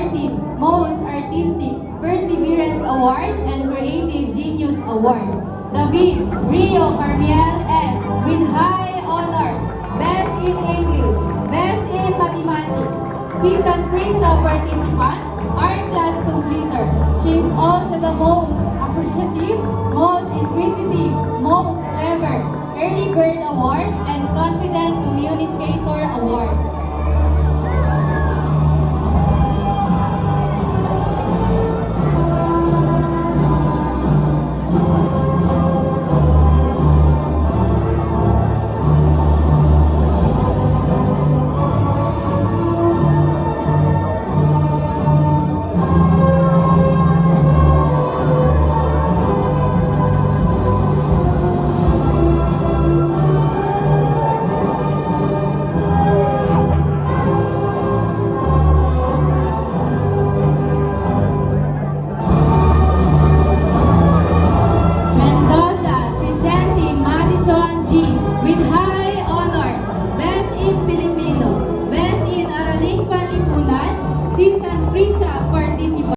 Supportive, Most Artistic, Perseverance Award, and Creative Genius Award. David Rio Carmiel S. with high honors, Best in English, Best in Mathematics, Season 3 participant, art class completer. She is also the most appreciative, most inquisitive, most clever, Early Bird Award, and Confident Communicator Award.